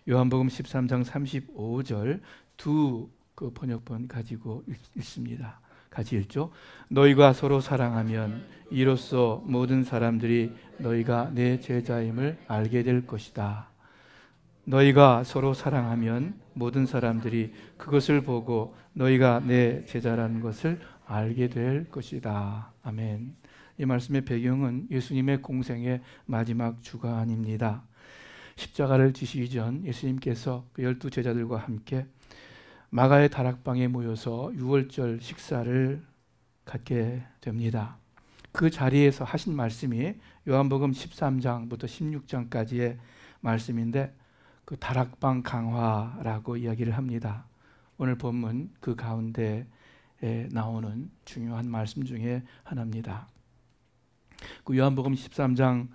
요한복음 13장 35절 두 그 번역본 가지고 읽습니다. 같이 읽죠. 너희가 서로 사랑하면 이로써 모든 사람들이 너희가 내 제자임을 알게 될 것이다. 너희가 서로 사랑하면 모든 사람들이 그것을 보고 너희가 내 제자라는 것을 알게 될 것이다. 아멘. 이 말씀의 배경은 예수님의 공생의 마지막 주간입니다. 십자가를 지시기 전 예수님께서 그 12 제자들과 함께 마가의 다락방에 모여서 유월절 식사를 갖게 됩니다. 그 자리에서 하신 말씀이 요한복음 13장부터 16장까지의 말씀인데 그 다락방 강화라고 이야기를 합니다. 오늘 본문 그 가운데에 나오는 중요한 말씀 중에 하나입니다. 그 요한복음 13장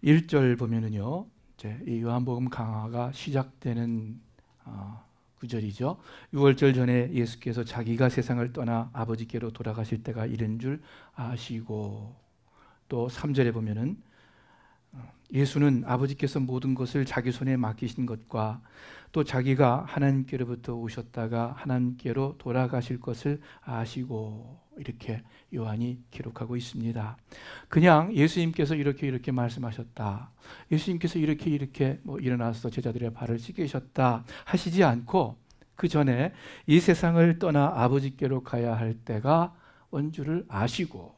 1절 보면은요, 이제 이 요한복음 강화가 시작되는 구절이죠. 유월절 전에 예수께서 자기가 세상을 떠나 아버지께로 돌아가실 때가 이른 줄 아시고, 또 3절에 보면은 예수는 아버지께서 모든 것을 자기 손에 맡기신 것과 또 자기가 하나님께로부터 오셨다가 하나님께로 돌아가실 것을 아시고, 이렇게 요한이 기록하고 있습니다. 그냥 예수님께서 이렇게 말씀하셨다, 예수님께서 이렇게 일어나서 제자들의 발을 씻기셨다 하시지 않고, 그 전에 이 세상을 떠나 아버지께로 가야 할 때가 온 줄을 아시고,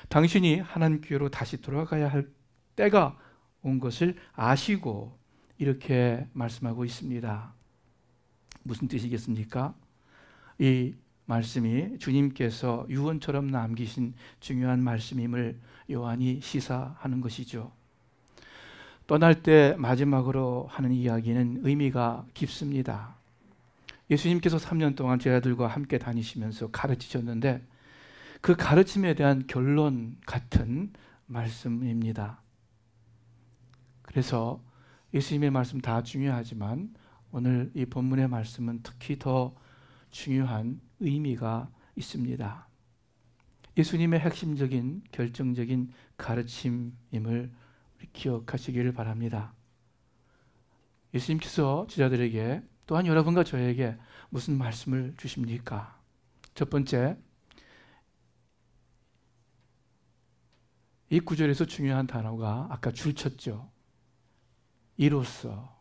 당신이 하나님께로 다시 돌아가야 할 때가 온 것을 아시고, 이렇게 말씀하고 있습니다. 무슨 뜻이겠습니까? 이 말씀이 주님께서 유언처럼 남기신 중요한 말씀임을 요한이 시사하는 것이죠. 떠날 때 마지막으로 하는 이야기는 의미가 깊습니다. 예수님께서 3년 동안 제자들과 함께 다니시면서 가르치셨는데 그 가르침에 대한 결론 같은 말씀입니다. 그래서 예수님의 말씀 다 중요하지만 오늘 이 본문의 말씀은 특히 더 중요한 의미가 있습니다. 예수님의 핵심적인 결정적인 가르침임을 기억하시기를 바랍니다. 예수님께서 제자들에게 또한 여러분과 저에게 무슨 말씀을 주십니까? 첫 번째, 이 구절에서 중요한 단어가 아까 줄쳤죠. 이로써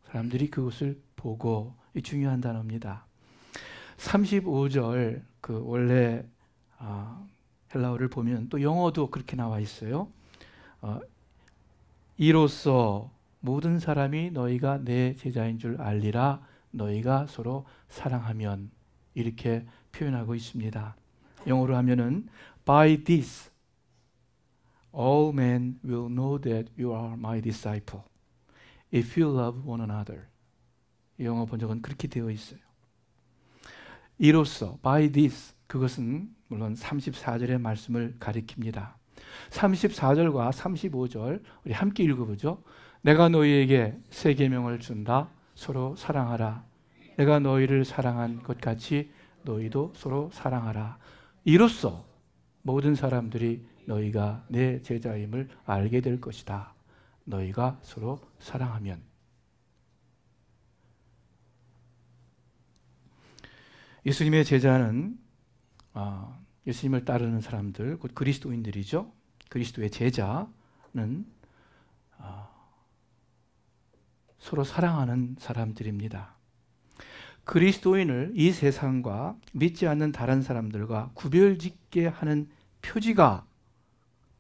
사람들이 그것을 보고, 이 중요한 단어입니다. 35절 그 원래 헬라어를 보면 또 영어도 그렇게 나와 있어요. 이로써 모든 사람이 너희가 내 제자인 줄 알리라, 너희가 서로 사랑하면, 이렇게 표현하고 있습니다. 영어로 하면은 By this all men will know that you are my disciple if you love one another. 영어 번역은 그렇게 되어 있어요. 이로써, by this, 그것은 물론 34절의 말씀을 가리킵니다. 34절과 35절 우리 함께 읽어보죠. 내가 너희에게 새 계명을 준다. 서로 사랑하라. 내가 너희를 사랑한 것 같이 너희도 서로 사랑하라. 이로써 모든 사람들이 너희가 내 제자임을 알게 될 것이다. 너희가 서로 사랑하면. 예수님의 제자는 예수님을 따르는 사람들, 곧 그리스도인들이죠. 그리스도의 제자는 서로 사랑하는 사람들입니다. 그리스도인을 이 세상과 믿지 않는 다른 사람들과 구별짓게 하는 표지가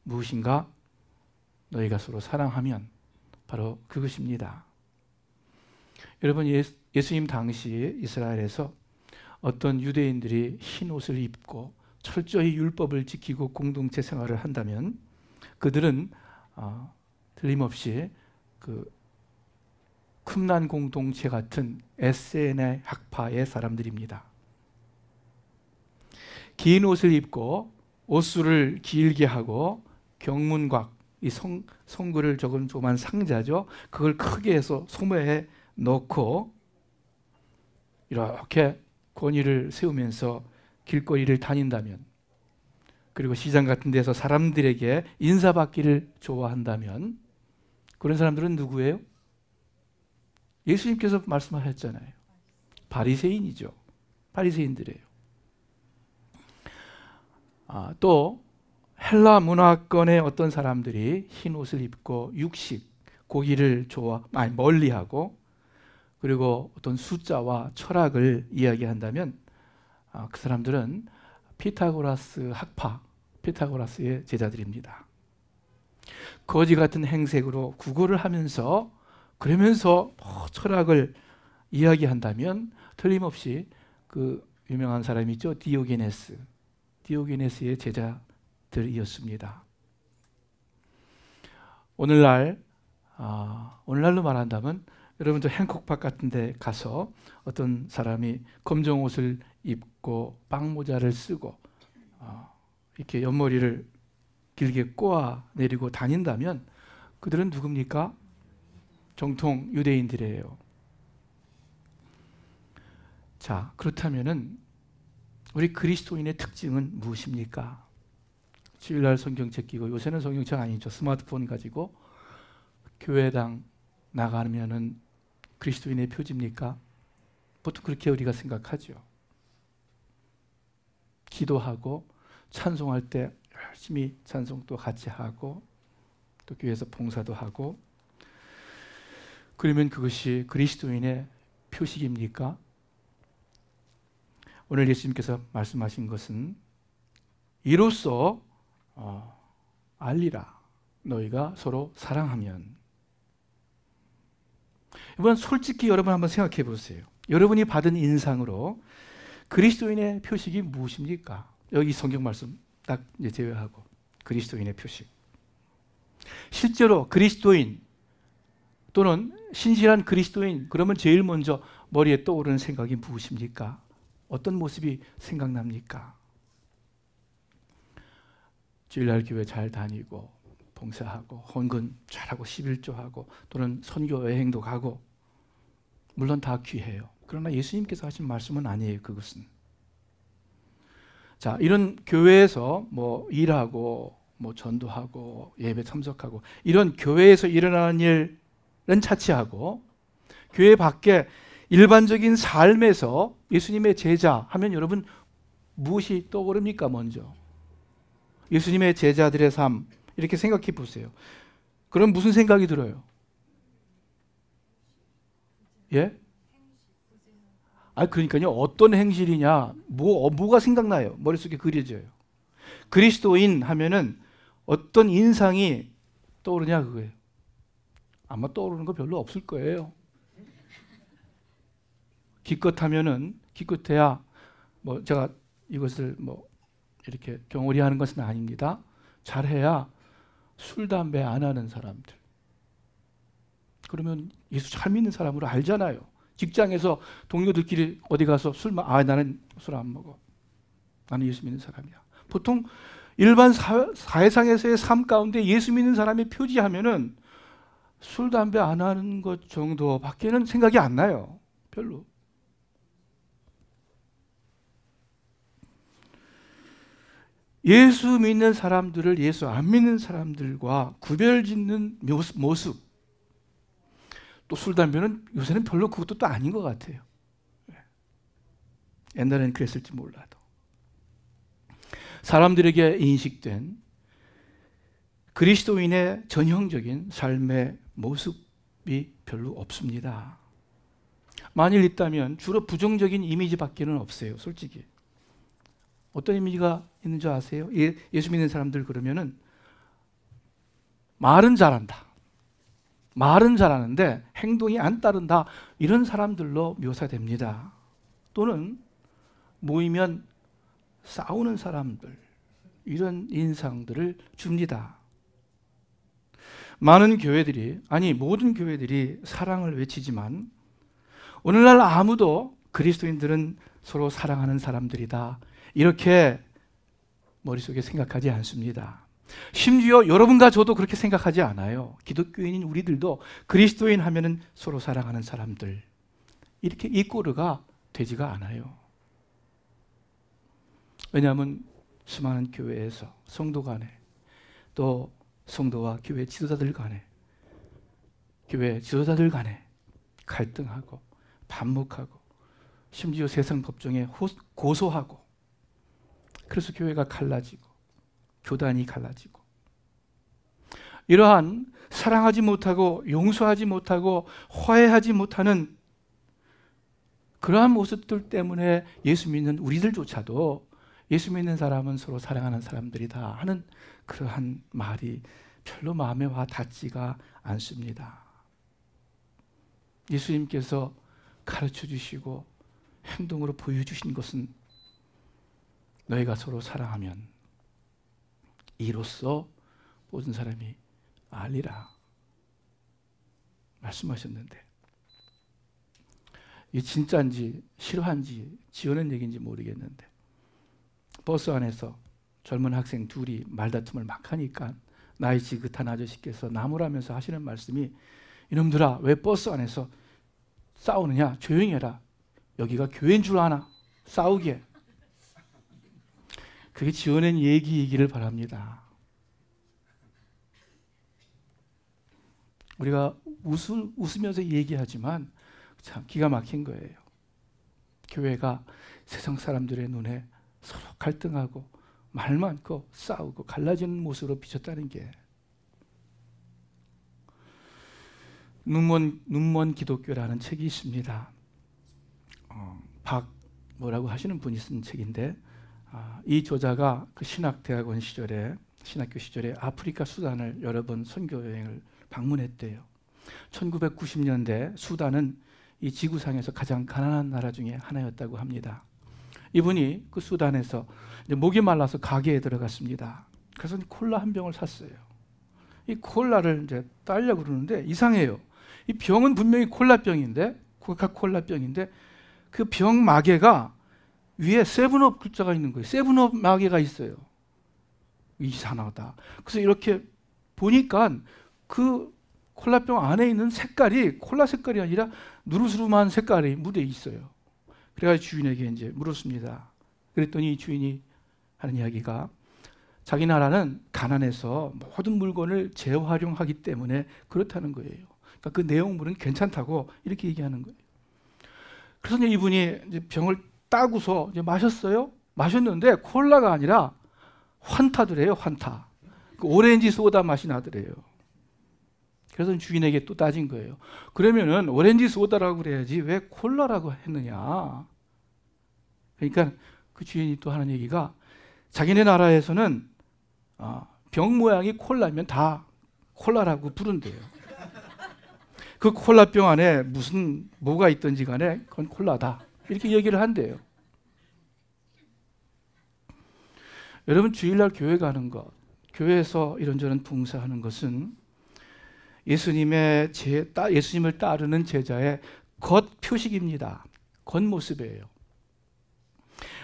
무엇인가? 너희가 서로 사랑하면, 바로 그것입니다. 여러분, 예수님 당시 이스라엘에서 어떤 유대인들이 흰 옷을 입고 철저히 율법을 지키고 공동체 생활을 한다면 그들은 틀림없이 그 쿰란 공동체 같은 에세네 학파의 사람들입니다. 긴 옷을 입고 옷수를 길게 하고 경문곽, 이 성구를 적은 조그만 상자죠. 그걸 크게 해서 소매에 넣고 이렇게 권위를 세우면서 길거리를 다닌다면, 그리고 시장 같은 데서 사람들에게 인사받기를 좋아한다면, 그런 사람들은 누구예요? 예수님께서 말씀하셨잖아요. 바리새인이죠. 바리새인들이에요. 또 헬라 문화권의 어떤 사람들이 흰 옷을 입고 육식, 고기를 멀리하고 그리고 어떤 숫자와 철학을 이야기한다면 그 사람들은 피타고라스 학파, 피타고라스의 제자들입니다. 거지 같은 행색으로 구걸을 하면서 그러면서 철학을 이야기한다면 틀림없이 그 유명한 사람이 있죠. 디오게네스의 제자들이었습니다. 오늘날로 말한다면 여러분도 행콕박 같은 데 가서 어떤 사람이 검정 옷을 입고 빵모자를 쓰고 이렇게 옆머리를 길게 꼬아 내리고 다닌다면 그들은 누굽니까? 정통 유대인들이에요. 자, 그렇다면은 우리 그리스도인의 특징은 무엇입니까? 주일날 성경책 끼고, 요새는 성경책 아니죠. 스마트폰 가지고 교회당 나가면은 그리스도인의 표지입니까? 보통 그렇게 우리가 생각하죠. 기도하고 찬송할 때 열심히 찬송도 같이 하고 또 교회에서 봉사도 하고, 그러면 그것이 그리스도인의 표식입니까? 오늘 예수님께서 말씀하신 것은 이로써 알리라, 너희가 서로 사랑하면. 이번 솔직히 여러분 한번 생각해 보세요. 여러분이 받은 인상으로 그리스도인의 표식이 무엇입니까? 여기 성경 말씀 딱 제외하고 그리스도인의 표식. 실제로 그리스도인 또는 신실한 그리스도인, 그러면 제일 먼저 머리에 떠오르는 생각이 무엇입니까? 어떤 모습이 생각납니까? 주일날 교회 잘 다니고 봉사하고 헌금 잘하고 11조하고 또는 선교 여행도 가고, 물론 다 귀해요. 그러나 예수님께서 하신 말씀은 아니에요. 그것은. 자, 이런 교회에서 일하고 전도하고 예배 참석하고 이런 교회에서 일어나는 일은 차치하고 교회 밖에 일반적인 삶에서 예수님의 제자 하면 여러분 무엇이 떠오릅니까? 먼저 예수님의 제자들의 삶 이렇게 생각해 보세요. 그럼 무슨 생각이 들어요? 예? 그러니까요. 어떤 행실이냐, 뭐가 생각나요? 머릿속에 그려져요. 그리스도인 하면은 어떤 인상이 떠오르냐 그거예요. 아마 떠오르는 거 별로 없을 거예요. 기껏해야 제가 이것을 이렇게 경홀히 하는 것은 아닙니다. 잘해야 술, 담배 안 하는 사람들. 그러면 예수 잘 믿는 사람으로 알잖아요. 직장에서 동료들끼리 어디 가서 나는 술 안 먹어. 나는 예수 믿는 사람이야. 보통 일반 사회상에서의 삶 가운데 예수 믿는 사람의 표지하면은 술, 담배 안 하는 것 정도밖에는 생각이 안 나요. 별로. 예수 믿는 사람들을 예수 안 믿는 사람들과 구별짓는 모습. 또 술, 담배는 요새는 별로 그것도 또 아닌 것 같아요. 옛날에는 그랬을지 몰라도. 사람들에게 인식된 그리스도인의 전형적인 삶의 모습이 별로 없습니다. 만일 있다면 주로 부정적인 이미지밖에는 없어요. 솔직히. 어떤 이미지가 있는 줄 아세요? 예수 믿는 사람들 그러면은 말은 잘한다. 말은 잘하는데 행동이 안 따른다. 이런 사람들로 묘사됩니다. 또는 모이면 싸우는 사람들, 이런 인상들을 줍니다. 모든 교회들이 사랑을 외치지만 오늘날 아무도 그리스도인들은 서로 사랑하는 사람들이다, 이렇게 머릿속에 생각하지 않습니다. 심지어 여러분과 저도 그렇게 생각하지 않아요. 기독교인인 우리들도 그리스도인 하면은 서로 사랑하는 사람들, 이렇게 이꼬르가 되지가 않아요. 왜냐하면 수많은 교회에서 성도 간에, 또 성도와 교회 지도자들 간에, 교회 지도자들 간에 갈등하고 반목하고 심지어 세상 법정에 고소하고, 그래서 교회가 갈라지고 교단이 갈라지고, 이러한 사랑하지 못하고 용서하지 못하고 화해하지 못하는 그러한 모습들 때문에 예수 믿는 우리들조차도 예수 믿는 사람은 서로 사랑하는 사람들이다 하는 그러한 말이 별로 마음에 와 닿지가 않습니다. 예수님께서 가르쳐 주시고 행동으로 보여주신 것은 너희가 서로 사랑하면 이로써 모든 사람이 알리라 말씀하셨는데, 이게 진짜인지 실화인지 지어낸 얘기인지 모르겠는데, 버스 안에서 젊은 학생 둘이 말다툼을 막 하니까 나이 지긋한 아저씨께서 나무라면서 하시는 말씀이, 이놈들아 왜 버스 안에서 싸우느냐, 조용히 해라, 여기가 교회인 줄 아나, 싸우게. 그게 지어낸 얘기이기를 바랍니다. 우리가 웃으면서 얘기하지만 참 기가 막힌 거예요. 교회가 세상 사람들의 눈에 서로 갈등하고 말 많고 싸우고 갈라지는 모습으로 비쳤다는 게, 눈먼 기독교라는 책이 있습니다. 뭐라고 하시는 분이 쓴 책인데, 이 저자가 그 신학대학원 시절에, 신학교 시절에 아프리카 수단을 여러 번 선교 여행을 방문했대요. 1990년대 수단은 이 지구상에서 가장 가난한 나라 중에 하나였다고 합니다. 이분이 그 수단에서 이제 목이 말라서 가게에 들어갔습니다. 그래서 콜라 한 병을 샀어요. 이 콜라를 이제 따려고 그러는데 이상해요. 이 병은 분명히 콜라병인데, 코카콜라병인데 그 병 마개가 위에 세븐업 글자가 있는 거예요. 세븐업 마개가 있어요. 이상하다. 그래서 이렇게 보니까 그 콜라병 안에 있는 색깔이 콜라 색깔이 아니라 누르스름한 색깔이 묻어 있어요. 그래가지고 주인에게 이제 물었습니다. 그랬더니 주인이 하는 이야기가, 자기 나라는 가난해서 모든 물건을 재활용하기 때문에 그렇다는 거예요. 그러니까 그 내용물은 괜찮다고 이렇게 얘기하는 거예요. 그래서 이제 이분이 이제 병을 따고서 이제 마셨어요. 마셨는데 콜라가 아니라 환타더래요. 환타. 그 오렌지 소다 맛이 나더래요. 그래서 주인에게 또 따진 거예요. 그러면은 오렌지 소다라고 그래야지 왜 콜라라고 했느냐. 그러니까 그 주인이 또 하는 얘기가, 자기네 나라에서는 병 모양이 콜라면 다 콜라라고 부른대요. 그 콜라병 안에 무슨 뭐가 있든지 간에 그건 콜라다, 이렇게 얘기를 한대요. 여러분, 주일날 교회 가는 것, 교회에서 이런저런 봉사하는 것은 예수님을 따르는 제자의 겉표식입니다. 겉모습이에요.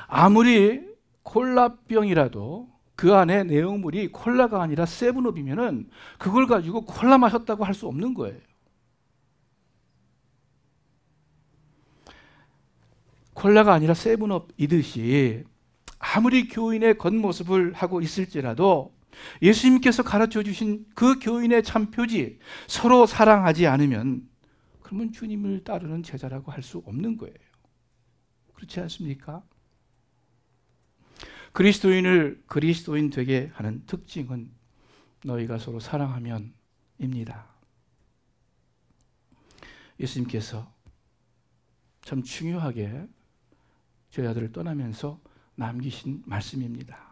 아무리 콜라병이라도 그 안에 내용물이 콜라가 아니라 세븐업이면은 그걸 가지고 콜라 마셨다고 할 수 없는 거예요. 콜라가 아니라 세븐업이듯이 아무리 교인의 겉모습을 하고 있을지라도 예수님께서 가르쳐 주신 그 교인의 참 표지, 서로 사랑하지 않으면 그러면 주님을 따르는 제자라고 할 수 없는 거예요. 그렇지 않습니까? 그리스도인을 그리스도인 되게 하는 특징은 너희가 서로 사랑하면입니다. 예수님께서 참 중요하게 제자들을 떠나면서 남기신 말씀입니다.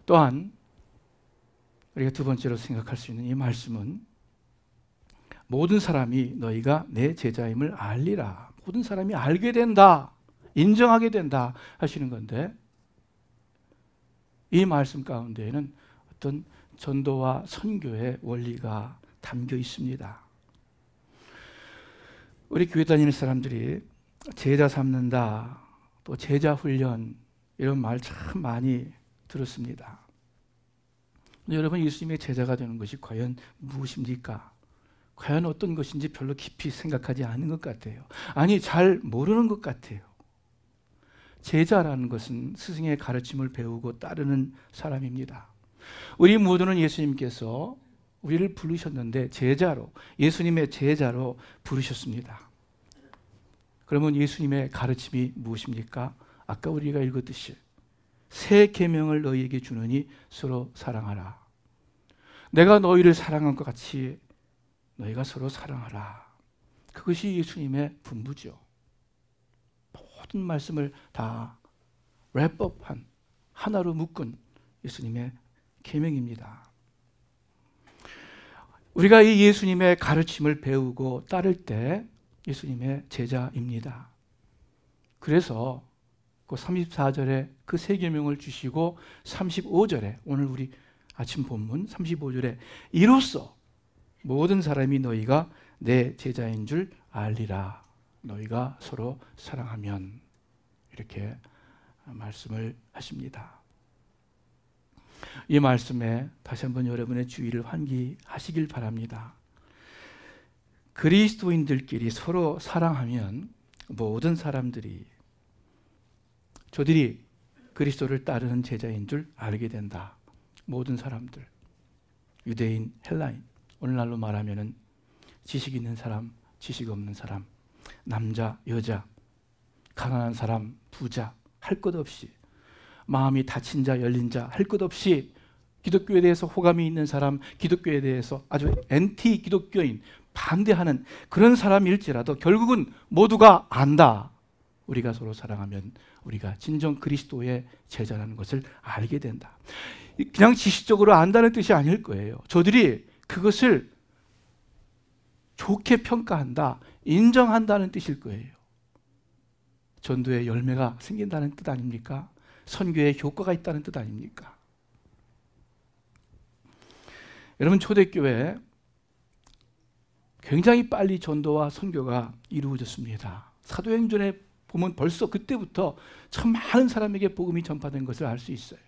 또한 우리가 두 번째로 생각할 수 있는 이 말씀은, 모든 사람이 너희가 내 제자임을 알리라. 모든 사람이 알게 된다, 인정하게 된다 하시는 건데, 이 말씀 가운데에는 어떤 전도와 선교의 원리가 담겨 있습니다. 우리 교회 다니는 사람들이 제자 삼는다, 또 제자 훈련, 이런 말 참 많이 들었습니다. 여러분, 예수님의 제자가 되는 것이 과연 무엇입니까? 과연 어떤 것인지 별로 깊이 생각하지 않는 것 같아요. 아니, 잘 모르는 것 같아요. 제자라는 것은 스승의 가르침을 배우고 따르는 사람입니다. 우리 모두는 예수님께서 우리를 부르셨는데 제자로, 예수님의 제자로 부르셨습니다. 그러면 예수님의 가르침이 무엇입니까? 아까 우리가 읽었듯이 새 계명을 너희에게 주노니 서로 사랑하라. 내가 너희를 사랑한 것 같이 너희가 서로 사랑하라. 그것이 예수님의 분부죠. 모든 말씀을 다 랩업한, 하나로 묶은 예수님의 계명입니다. 우리가 이 예수님의 가르침을 배우고 따를 때 예수님의 제자입니다. 그래서 그 34절에 그 세 계명을 주시고 35절에 오늘 우리 아침 본문 35절에 이로써 모든 사람이 너희가 내 제자인 줄 알리라. 너희가 서로 사랑하면, 이렇게 말씀을 하십니다. 이 말씀에 다시 한번 여러분의 주의를 환기하시길 바랍니다. 그리스도인들끼리 서로 사랑하면 모든 사람들이 저들이 그리스도를 따르는 제자인 줄 알게 된다. 모든 사람들, 유대인, 헬라인, 오늘날로 말하면 지식 있는 사람, 지식 없는 사람, 남자, 여자, 가난한 사람, 부자, 할 것 없이, 마음이 닫힌 자, 열린 자, 할 것 없이 기독교에 대해서 호감이 있는 사람, 기독교에 대해서 아주 엔티 기독교인, 반대하는 그런 사람일지라도 결국은 모두가 안다. 우리가 서로 사랑하면 우리가 진정 그리스도의 제자라는 것을 알게 된다. 그냥 지식적으로 안다는 뜻이 아닐 거예요. 저들이 그것을 좋게 평가한다, 인정한다는 뜻일 거예요. 전도의 열매가 생긴다는 뜻 아닙니까? 선교에 효과가 있다는 뜻 아닙니까? 여러분, 초대교회 굉장히 빨리 전도와 선교가 이루어졌습니다. 사도행전에 보면 벌써 그때부터 참 많은 사람에게 복음이 전파된 것을 알 수 있어요.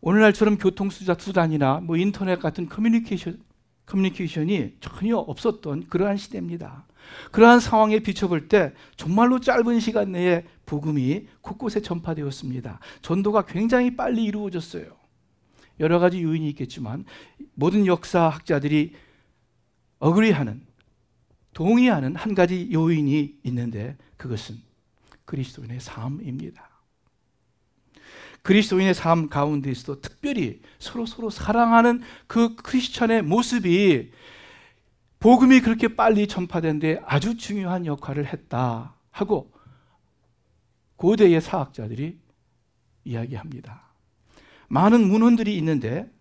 오늘날처럼 교통수단이나 인터넷 같은 커뮤니케이션이 전혀 없었던 그러한 시대입니다. 그러한 상황에 비춰볼 때 정말로 짧은 시간 내에 복음이 곳곳에 전파되었습니다. 전도가 굉장히 빨리 이루어졌어요. 여러 가지 요인이 있겠지만 모든 역사학자들이 동의하는 한 가지 요인이 있는데 그것은 그리스도인의 삶입니다. 그리스도인의 삶 가운데서도 특별히 서로 사랑하는 그 크리스천의 모습이 복음이 그렇게 빨리 전파된 데 아주 중요한 역할을 했다 하고 고대의 사학자들이 이야기합니다. 많은 문헌들이 있는데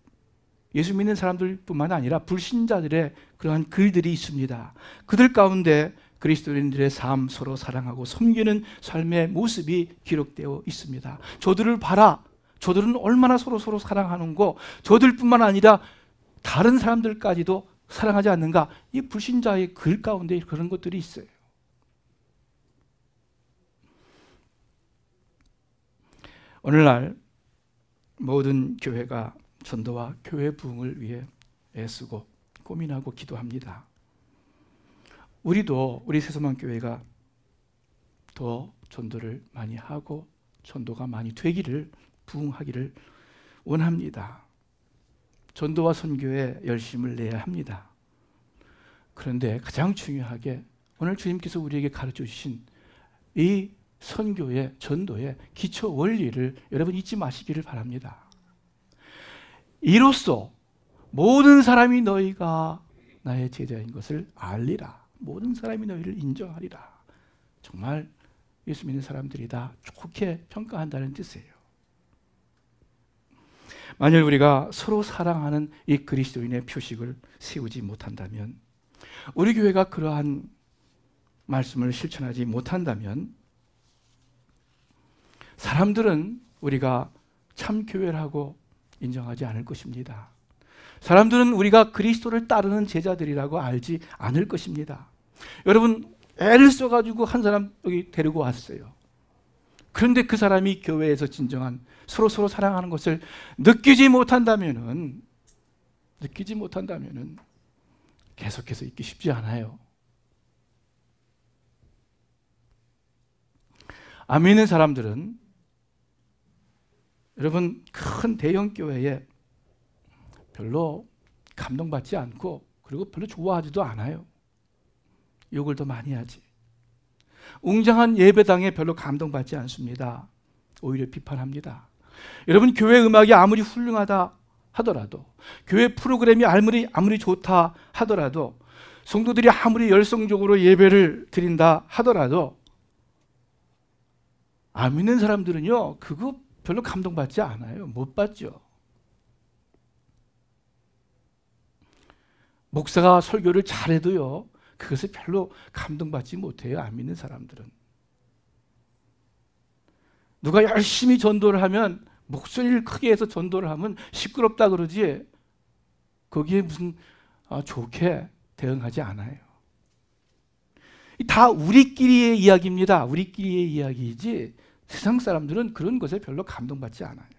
예수 믿는 사람들뿐만 아니라 불신자들의 그러한 글들이 있습니다. 그들 가운데 그리스도인들의 삶, 서로 사랑하고 섬기는 삶의 모습이 기록되어 있습니다. 저들을 봐라. 저들은 얼마나 서로 사랑하는고, 저들뿐만 아니라 다른 사람들까지도 사랑하지 않는가. 이 불신자의 글 가운데 그런 것들이 있어요. 오늘날 모든 교회가 전도와 교회 부흥을 위해 애쓰고 고민하고 기도합니다. 우리도 우리 새소망 교회가 더 전도를 많이 하고 전도가 많이 되기를, 부흥하기를 원합니다. 전도와 선교에 열심을 내야 합니다. 그런데 가장 중요하게 오늘 주님께서 우리에게 가르쳐 주신 이 선교의, 전도의 기초 원리를 여러분 잊지 마시기를 바랍니다. 이로써 모든 사람이 너희가 나의 제자인 것을 알리라. 모든 사람이 너희를 인정하리라. 정말 예수 믿는 사람들이 다 좋게 평가한다는 뜻이에요. 만일 우리가 서로 사랑하는 이 그리스도인의 표식을 세우지 못한다면, 우리 교회가 그러한 말씀을 실천하지 못한다면 사람들은 우리가 참 교회라고 인정하지 않을 것입니다. 사람들은 우리가 그리스도를 따르는 제자들이라고 알지 않을 것입니다. 여러분, 애를 써가지고 한 사람 여기 데리고 왔어요. 그런데 그 사람이 교회에서 진정한 서로 사랑하는 것을 느끼지 못한다면은 계속해서 있기 쉽지 않아요. 안 믿는 사람들은 여러분 큰 대형 교회에 별로 감동받지 않고 그리고 별로 좋아하지도 않아요. 욕을 더 많이 하지. 웅장한 예배당에 별로 감동받지 않습니다. 오히려 비판합니다. 여러분, 교회 음악이 아무리 훌륭하다 하더라도, 교회 프로그램이 아무리 좋다 하더라도, 성도들이 아무리 열성적으로 예배를 드린다 하더라도 안 믿는 사람들은요, 그거 별로 감동받지 않아요. 못 받죠. 목사가 설교를 잘해도요, 그것을 별로 감동받지 못해요. 안 믿는 사람들은. 누가 열심히 전도를 하면, 목소리를 크게 해서 전도를 하면 시끄럽다 그러지, 거기에 무슨 좋게 대응하지 않아요. 다 우리끼리의 이야기입니다. 우리끼리의 이야기이지 세상 사람들은 그런 것에 별로 감동받지 않아요.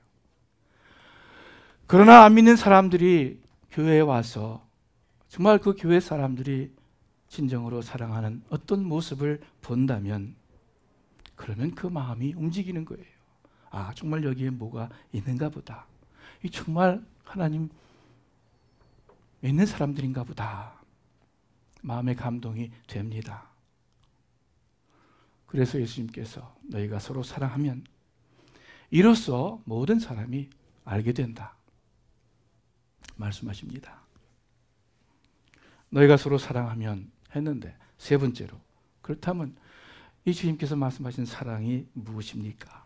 그러나 안 믿는 사람들이 교회에 와서 정말 그 교회 사람들이 진정으로 사랑하는 어떤 모습을 본다면, 그러면 그 마음이 움직이는 거예요. 아, 정말 여기에 뭐가 있는가 보다. 이 정말 하나님 믿는 사람들인가 보다. 마음의 감동이 됩니다. 그래서 예수님께서 너희가 서로 사랑하면 이로써 모든 사람이 알게 된다 말씀하십니다. 너희가 서로 사랑하면 했는데, 세 번째로, 그렇다면 이 주님께서 말씀하신 사랑이 무엇입니까?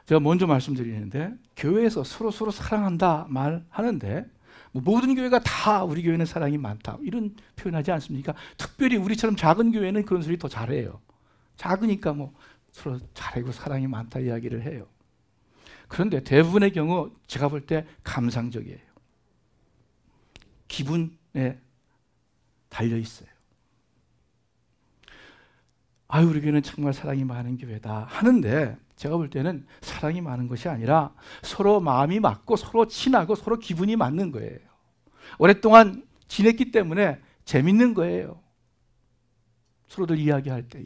제가 먼저 말씀드리는데, 교회에서 서로 사랑한다 말하는데, 모든 교회가 다 우리 교회는 사랑이 많다 이런 표현하지 않습니까? 특별히 우리처럼 작은 교회는 그런 소리 더 잘해요. 작으니까 뭐 서로 잘하고 사랑이 많다 이야기를 해요. 그런데 대부분의 경우 제가 볼 때 감상적이에요. 기분에 달려 있어요. 아유, 우리 교회는 정말 사랑이 많은 교회다 하는데, 제가 볼 때는 사랑이 많은 것이 아니라 서로 마음이 맞고 서로 친하고 서로 기분이 맞는 거예요. 오랫동안 지냈기 때문에 재밌는 거예요. 서로들 이야기할 때에.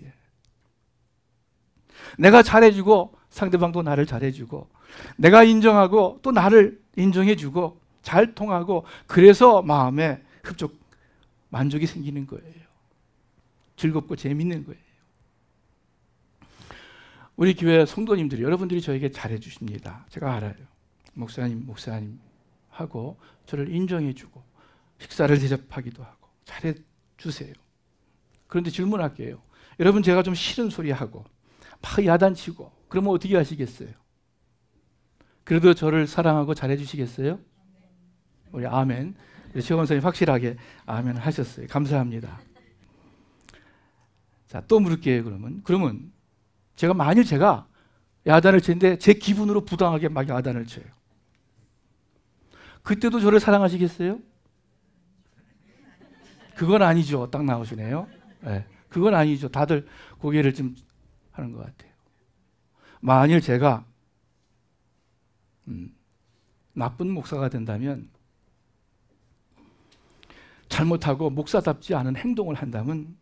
내가 잘해주고 상대방도 나를 잘해주고, 내가 인정하고 또 나를 인정해주고, 잘 통하고, 그래서 마음에 흡족 만족이 생기는 거예요. 즐겁고 재밌는 거예요. 우리 교회 성도님들이, 여러분들이 저에게 잘해 주십니다. 제가 알아요. 목사님 하고 저를 인정해주고 식사를 대접하기도 하고 잘해 주세요. 그런데 질문할게요. 여러분, 제가 좀 싫은 소리 하고 막 야단치고 그러면 어떻게 하시겠어요? 그래도 저를 사랑하고 잘해 주시겠어요? 우리 아멘. 최 원사님 확실하게 아멘 하셨어요. 감사합니다. 자, 또 물을게요. 그러면 만일 제가 야단을 치는데 제 기분으로 부당하게 막 야단을 쳐요. 그때도 저를 사랑하시겠어요? 그건 아니죠. 딱 나오시네요. 네, 그건 아니죠. 다들 고개를 좀 하는 것 같아요. 만일 제가 나쁜 목사가 된다면, 잘못하고 목사답지 않은 행동을 한다면,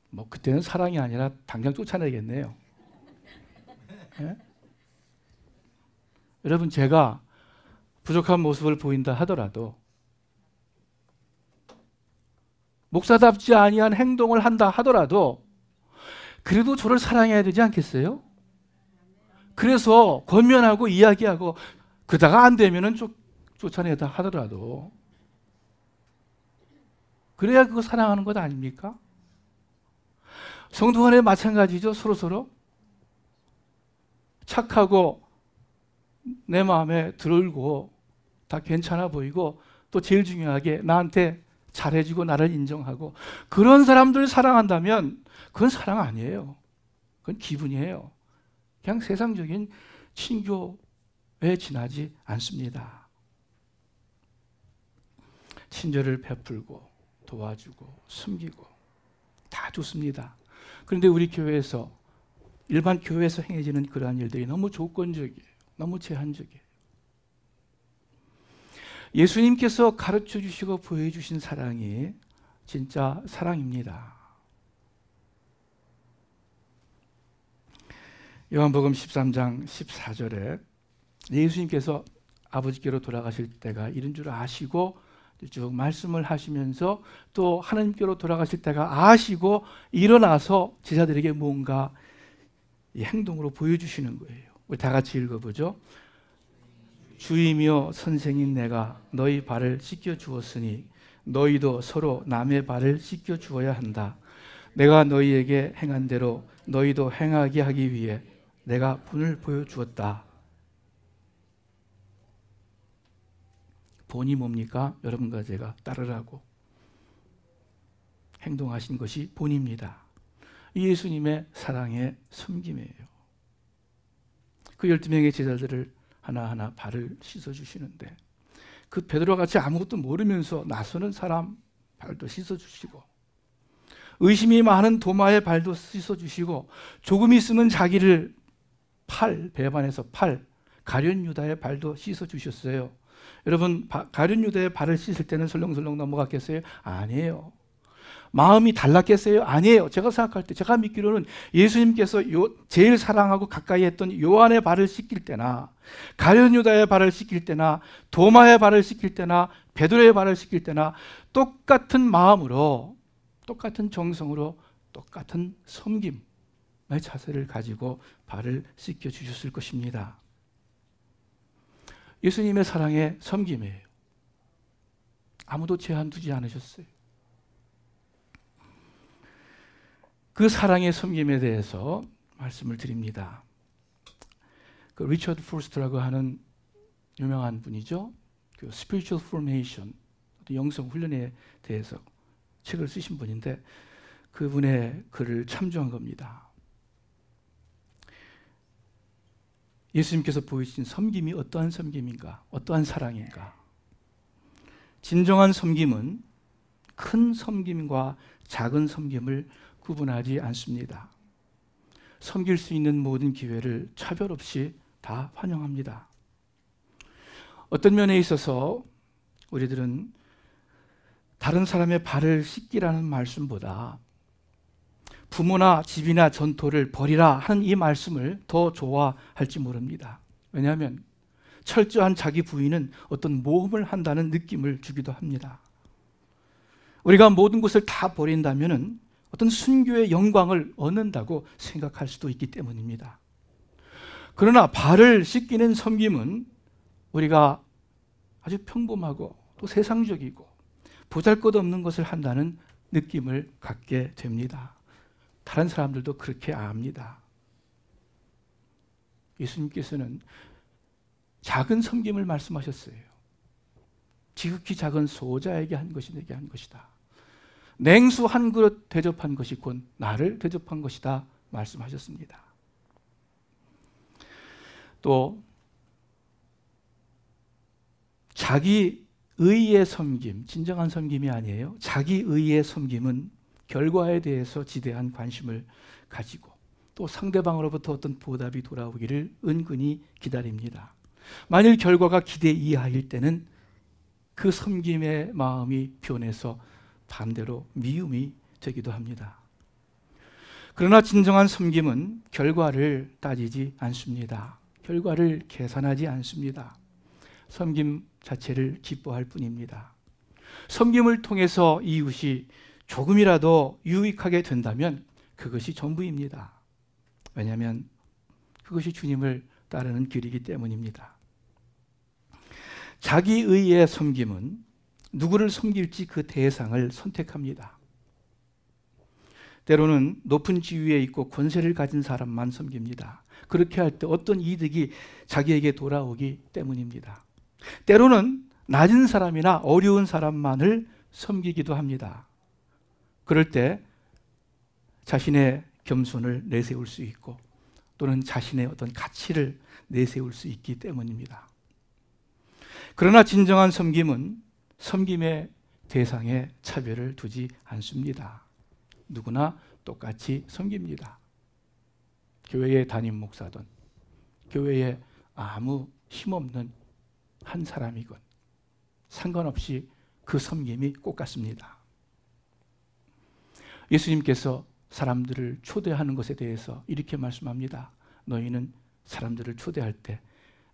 뭐 그때는 사랑이 아니라 당장 쫓아내겠네요. 네? 여러분, 제가 부족한 모습을 보인다 하더라도, 목사답지 아니한 행동을 한다 하더라도 그래도 저를 사랑해야 되지 않겠어요? 그래서 권면하고 이야기하고, 그다가 안 되면은 쫓아내다 하더라도, 그래야 그거 사랑하는 것 아닙니까? 성도 간에 마찬가지죠. 서로 착하고 내 마음에 들고 다 괜찮아 보이고, 또 제일 중요하게 나한테 잘해주고 나를 인정하고, 그런 사람들 사랑한다면 그건 사랑 아니에요. 그건 기분이에요. 그냥 세상적인 친교에 지나지 않습니다. 친절을 베풀고 도와주고 섬기고 다 좋습니다. 그런데 우리 교회에서, 일반 교회에서 행해지는 그러한 일들이 너무 조건적이에요. 너무 제한적이에요. 예수님께서 가르쳐 주시고 보여주신 사랑이 진짜 사랑입니다. 요한복음 13장 14절에 예수님께서 아버지께로 돌아가실 때가 이른 줄 아시고 쭉 말씀을 하시면서 또 하나님께로 돌아가실 때가 아시고 일어나서 제자들에게 뭔가 이 행동으로 보여주시는 거예요. 우리 다 같이 읽어보죠. 주이며 선생인 내가 너희 발을 씻겨 주었으니 너희도 서로 남의 발을 씻겨 주어야 한다. 내가 너희에게 행한 대로 너희도 행하게 하기 위해 내가 본을 보여주었다. 본이 뭡니까? 여러분과 제가 따르라고 행동하신 것이 본입니다. 이 예수님의 사랑의 섬김이에요. 그 12명의 제자들을 하나하나 발을 씻어주시는데 그 베드로와 같이 아무것도 모르면서 나서는 사람 발도 씻어주시고 의심이 많은 도마의 발도 씻어주시고 조금 있으면 자기를 배반해서 가룟 유다의 발도 씻어주셨어요. 여러분 가룟 유다의 발을 씻을 때는 설렁설렁 넘어갔겠어요? 아니에요. 마음이 달랐겠어요? 아니에요. 제가 생각할 때 제가 믿기로는 예수님께서 제일 사랑하고 가까이 했던 요한의 발을 씻길 때나 가룟 유다의 발을 씻길 때나 도마의 발을 씻길 때나 베드로의 발을 씻길 때나 똑같은 마음으로 똑같은 정성으로 똑같은 섬김의 자세를 가지고 발을 씻겨 주셨을 것입니다. 예수님의 사랑의 섬김이에요. 아무도 제한 두지 않으셨어요. 그 사랑의 섬김에 대해서 말씀을 드립니다. 그 리처드 포스트라고 하는 유명한 분이죠. 그 Spiritual Formation, 영성 훈련에 대해서 책을 쓰신 분인데 그분의 글을 참조한 겁니다. 예수님께서 보이신 섬김이 어떠한 섬김인가? 어떠한 사랑인가? 진정한 섬김은 큰 섬김과 작은 섬김을 구분하지 않습니다. 섬길 수 있는 모든 기회를 차별 없이 다 환영합니다. 어떤 면에 있어서 우리들은 다른 사람의 발을 씻기라는 말씀보다 부모나 집이나 전토를 버리라 하는 이 말씀을 더 좋아할지 모릅니다. 왜냐하면 철저한 자기 부인은 어떤 모험을 한다는 느낌을 주기도 합니다. 우리가 모든 것을 다 버린다면 어떤 순교의 영광을 얻는다고 생각할 수도 있기 때문입니다. 그러나 발을 씻기는 섬김은 우리가 아주 평범하고 또 세상적이고 보잘것없는 것을 한다는 느낌을 갖게 됩니다. 다른 사람들도 그렇게 압니다. 예수님께서는 작은 섬김을 말씀하셨어요. 지극히 작은 소자에게 한 것이 내게 한 것이다. 냉수 한 그릇 대접한 것이 곧 나를 대접한 것이다 말씀하셨습니다. 또 자기 의의 섬김, 진정한 섬김이 아니에요. 자기 의의 섬김은 결과에 대해서 지대한 관심을 가지고 또 상대방으로부터 어떤 보답이 돌아오기를 은근히 기다립니다. 만일 결과가 기대 이하일 때는 그 섬김의 마음이 변해서 반대로 미움이 되기도 합니다. 그러나 진정한 섬김은 결과를 따지지 않습니다. 결과를 계산하지 않습니다. 섬김 자체를 기뻐할 뿐입니다. 섬김을 통해서 이웃이 조금이라도 유익하게 된다면 그것이 전부입니다. 왜냐하면 그것이 주님을 따르는 길이기 때문입니다. 자기 의의 섬김은 누구를 섬길지 그 대상을 선택합니다. 때로는 높은 지위에 있고 권세를 가진 사람만 섬깁니다. 그렇게 할 때 어떤 이득이 자기에게 돌아오기 때문입니다. 때로는 낮은 사람이나 어려운 사람만을 섬기기도 합니다. 그럴 때 자신의 겸손을 내세울 수 있고 또는 자신의 어떤 가치를 내세울 수 있기 때문입니다. 그러나 진정한 섬김은 섬김의 대상에 차별을 두지 않습니다. 누구나 똑같이 섬깁니다. 교회의 담임 목사든 교회에 아무 힘없는 한 사람이건 상관없이 그 섬김이 꼭 같습니다. 예수님께서 사람들을 초대하는 것에 대해서 이렇게 말씀합니다. 너희는 사람들을 초대할 때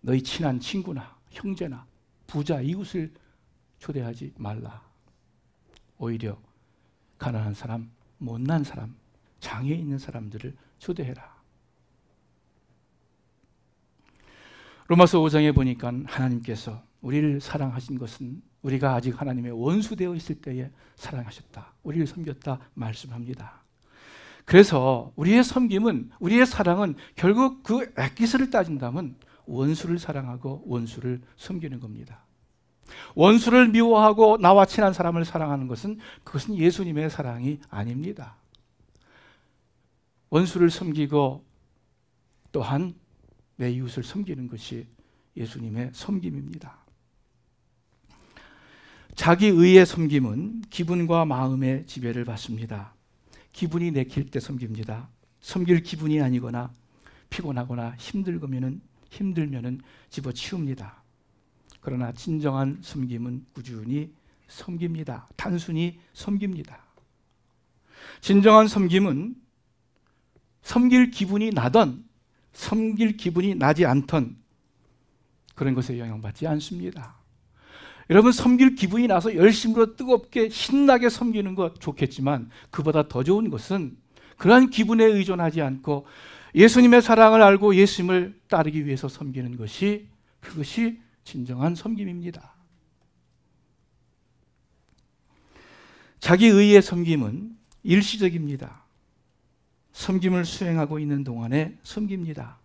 너희 친한 친구나 형제나 부자, 이웃을 초대하지 말라. 오히려 가난한 사람, 못난 사람, 장애 있는 사람들을 초대해라. 로마서 5장에 보니까 하나님께서 우리를 사랑하신 것은 우리가 아직 하나님의 원수되어 있을 때에 사랑하셨다, 우리를 섬겼다 말씀합니다. 그래서 우리의 섬김은, 우리의 사랑은 결국 그 엑기스를 따진다면 원수를 사랑하고 원수를 섬기는 겁니다. 원수를 미워하고 나와 친한 사람을 사랑하는 것은, 그것은 예수님의 사랑이 아닙니다. 원수를 섬기고 또한 내 이웃을 섬기는 것이 예수님의 섬김입니다. 자기 의의 섬김은 기분과 마음의 지배를 받습니다. 기분이 내킬 때 섬깁니다. 섬길 기분이 아니거나 피곤하거나 힘들면은 집어치웁니다. 그러나 진정한 섬김은 꾸준히 섬깁니다. 단순히 섬깁니다. 진정한 섬김은 섬길 기분이 나던 섬길 기분이 나지 않던 그런 것에 영향받지 않습니다. 여러분, 섬길 기분이 나서 열심으로 뜨겁게 신나게 섬기는 것 좋겠지만, 그보다 더 좋은 것은 그러한 기분에 의존하지 않고 예수님의 사랑을 알고 예수님을 따르기 위해서 섬기는 것이, 그것이 진정한 섬김입니다. 자기 의의 섬김은 일시적입니다. 섬김을 수행하고 있는 동안에 섬깁니다.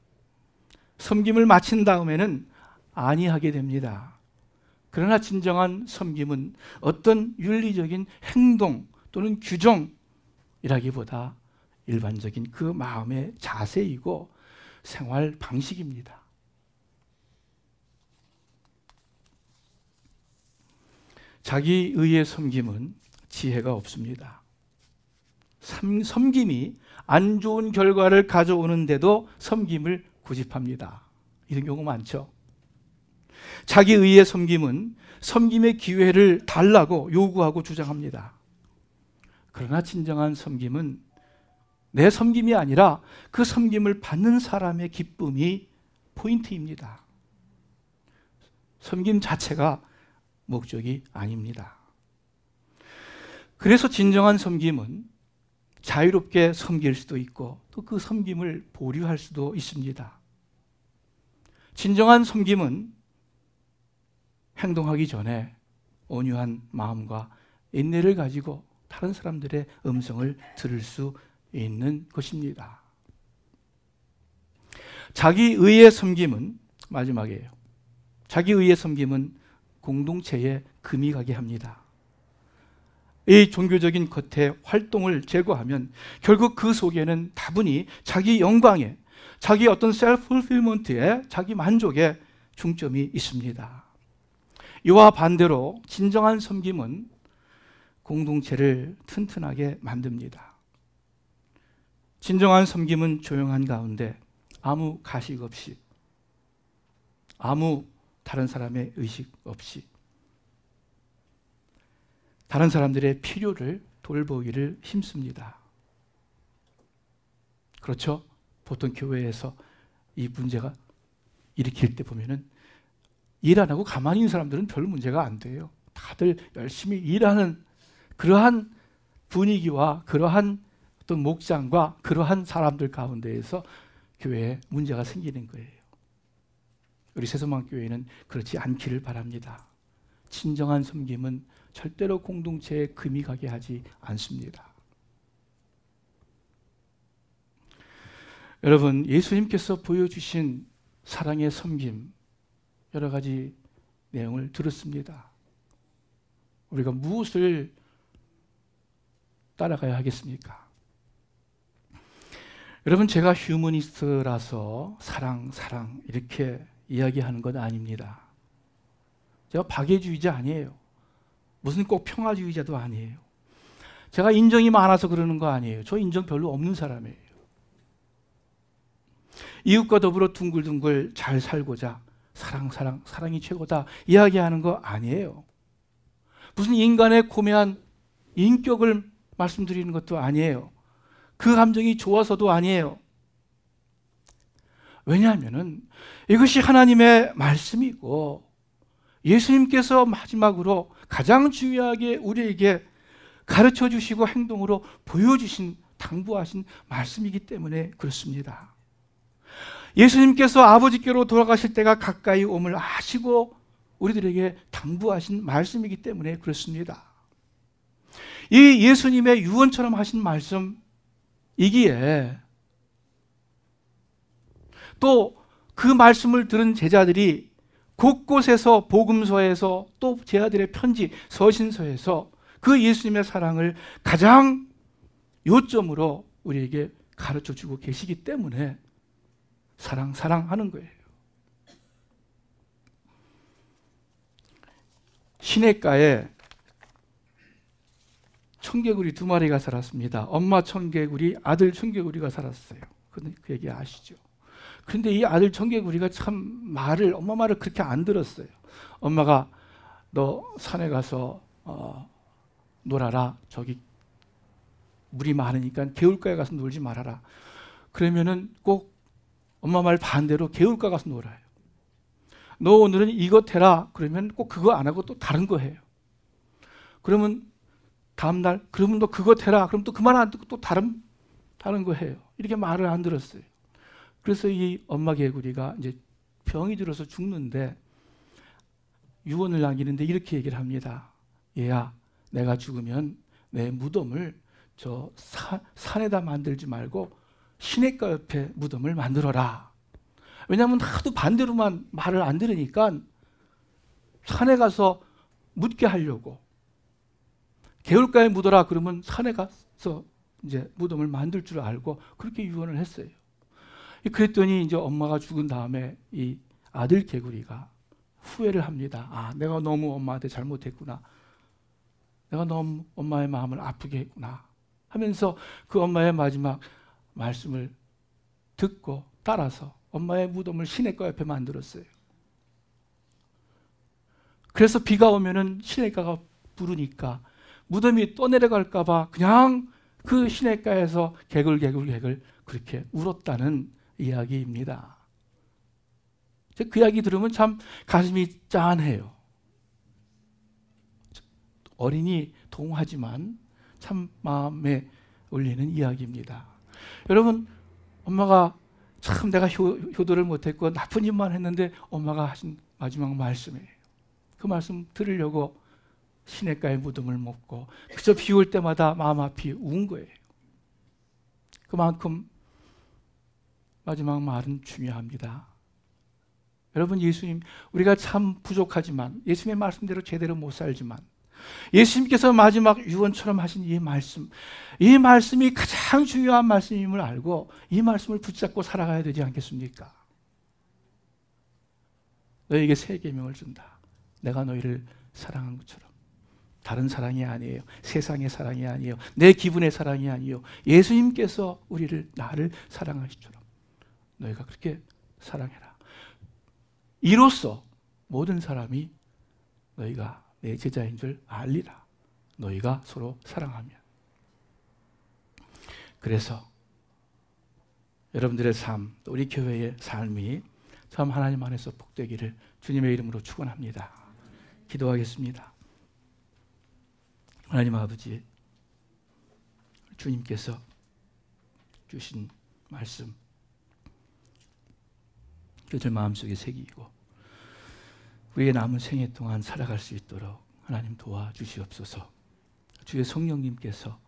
섬김을 마친 다음에는 안이하게 됩니다. 그러나 진정한 섬김은 어떤 윤리적인 행동 또는 규정이라기보다 일반적인 그 마음의 자세이고 생활 방식입니다. 자기 의의 섬김은 지혜가 없습니다. 섬김이 안 좋은 결과를 가져오는데도 섬김을 고집합니다. 이런 경우 많죠. 자기 의의 섬김은 섬김의 기회를 달라고 요구하고 주장합니다. 그러나 진정한 섬김은 내 섬김이 아니라 그 섬김을 받는 사람의 기쁨이 포인트입니다. 섬김 자체가 목적이 아닙니다. 그래서 진정한 섬김은 자유롭게 섬길 수도 있고 또 그 섬김을 보류할 수도 있습니다. 진정한 섬김은 행동하기 전에 온유한 마음과 인내를 가지고 다른 사람들의 음성을 들을 수 있는 것입니다. 자기 의의 섬김은, 마지막이에요. 자기 의의 섬김은 공동체에 금이 가게 합니다. 이 종교적인 겉의 활동을 제거하면 결국 그 속에는 다분히 자기 영광에, 자기 어떤 셀프-풀필먼트에, 자기 만족에 중점이 있습니다. 이와 반대로 진정한 섬김은 공동체를 튼튼하게 만듭니다. 진정한 섬김은 조용한 가운데 아무 가식 없이, 아무 다른 사람의 의식 없이 다른 사람들의 필요를 돌보기를 힘씁니다. 그렇죠? 보통 교회에서 이 문제가 일으킬 때 보면은 일 안 하고 가만히 있는 사람들은 별 문제가 안 돼요. 다들 열심히 일하는 그러한 분위기와 그러한 어떤 목장과 그러한 사람들 가운데에서 교회에 문제가 생기는 거예요. 우리 새소망교회는 그렇지 않기를 바랍니다. 진정한 섬김은 절대로 공동체에 금이 가게 하지 않습니다. 여러분, 예수님께서 보여주신 사랑의 섬김, 여러 가지 내용을 들었습니다. 우리가 무엇을 따라가야 하겠습니까? 여러분, 제가 휴머니스트라서 사랑 이렇게 이야기하는 건 아닙니다. 제가 박애주의자 아니에요. 무슨 꼭 평화주의자도 아니에요. 제가 인정이 많아서 그러는 거 아니에요. 저 인정 별로 없는 사람이에요. 이웃과 더불어 둥글둥글 잘 살고자 사랑이 최고다 이야기하는 거 아니에요. 무슨 인간의 고매한 인격을 말씀드리는 것도 아니에요. 그 감정이 좋아서도 아니에요. 왜냐하면은 이것이 하나님의 말씀이고 예수님께서 마지막으로 가장 중요하게 우리에게 가르쳐 주시고 행동으로 보여주신, 당부하신 말씀이기 때문에 그렇습니다. 예수님께서 아버지께로 돌아가실 때가 가까이 옴을 아시고 우리들에게 당부하신 말씀이기 때문에 그렇습니다. 이 예수님의 유언처럼 하신 말씀이기에 또 그 말씀을 들은 제자들이 곳곳에서 복음서에서 또 제자들의 편지, 서신서에서 그 예수님의 사랑을 가장 요점으로 우리에게 가르쳐주고 계시기 때문에 사랑하는 거예요. 시냇가에 청개구리 2마리가 살았습니다. 엄마 청개구리, 아들 청개구리가 살았어요. 그 얘기 아시죠? 그런데 이 아들 청개구리가 참 엄마 말을 그렇게 안 들었어요. 엄마가 너 산에 가서 놀아라. 저기 물이 많으니까 개울가에 가서 놀지 말아라. 그러면은 꼭 엄마 말 반대로 개울가 가서 놀아요. 너 오늘은 이것 해라. 그러면 꼭 그거 안 하고 또 다른 거 해요. 그러면 다음날 그러면 너 그것 해라. 그럼 또 그 말 안 듣고 또 다른 거 해요. 이렇게 말을 안 들었어요. 그래서 이 엄마 개구리가 이제 병이 들어서 죽는데 유언을 남기는데 이렇게 얘기를 합니다. 얘야, 내가 죽으면 내 무덤을 저 산에다 만들지 말고 시냇가 옆에 무덤을 만들어라. 왜냐하면 하도 반대로만 말을 안 들으니까 산에 가서 묻게 하려고. 개울가에 묻어라 그러면 산에 가서 이제 무덤을 만들 줄 알고 그렇게 유언을 했어요. 그랬더니 이제 엄마가 죽은 다음에 이 아들 개구리가 후회를 합니다. 아, 내가 너무 엄마한테 잘못했구나. 내가 너무 엄마의 마음을 아프게 했구나. 하면서 그 엄마의 마지막 말씀을 듣고 따라서 엄마의 무덤을 시냇가 옆에 만들었어요. 그래서 비가 오면은 시냇가가 부르니까 무덤이 떠내려갈까 봐 그냥 그 시냇가에서 개굴 그렇게 울었다는 이야기입니다. 그 이야기 들으면 참 가슴이 짠해요. 어린이 동화지만 참 마음에 울리는 이야기입니다. 여러분, 엄마가 참 내가 효도를 못했고 나쁜 짓만 했는데 엄마가 하신 마지막 말씀이에요. 그 말씀 들으려고 시냇가에 무덤을 묻고 그저 비 올 때마다 마음 아피 운 거예요. 그만큼 마지막 말은 중요합니다. 여러분, 예수님, 우리가 참 부족하지만 예수님의 말씀대로 제대로 못 살지만 예수님께서 마지막 유언처럼 하신 이 말씀이 가장 중요한 말씀임을 알고 이 말씀을 붙잡고 살아가야 되지 않겠습니까? 너에게 새 계명을 준다. 내가 너희를 사랑한 것처럼. 다른 사랑이 아니에요. 세상의 사랑이 아니에요. 내 기분의 사랑이 아니에요. 예수님께서 나를 사랑하시처럼 너희가 그렇게 사랑해라. 이로써 모든 사람이 너희가 내 제자인 줄 알리라. 너희가 서로 사랑하면. 그래서 여러분들의 삶, 우리 교회의 삶이 참 하나님 안에서 복되기를 주님의 이름으로 축원합니다. 기도하겠습니다. 하나님 아버지, 주님께서 주신 말씀 그들 마음속에 새기고 우리의 남은 생애 동안 살아갈 수 있도록 하나님 도와주시옵소서. 주의 성령님께서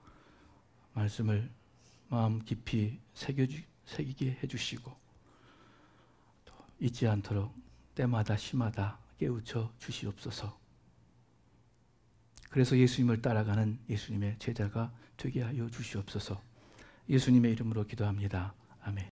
말씀을 마음 깊이 새기게 해주시고 또 잊지 않도록 때마다 시마다 깨우쳐 주시옵소서. 그래서 예수님을 따라가는 예수님의 제자가 되게 하여 주시옵소서. 예수님의 이름으로 기도합니다. 아멘.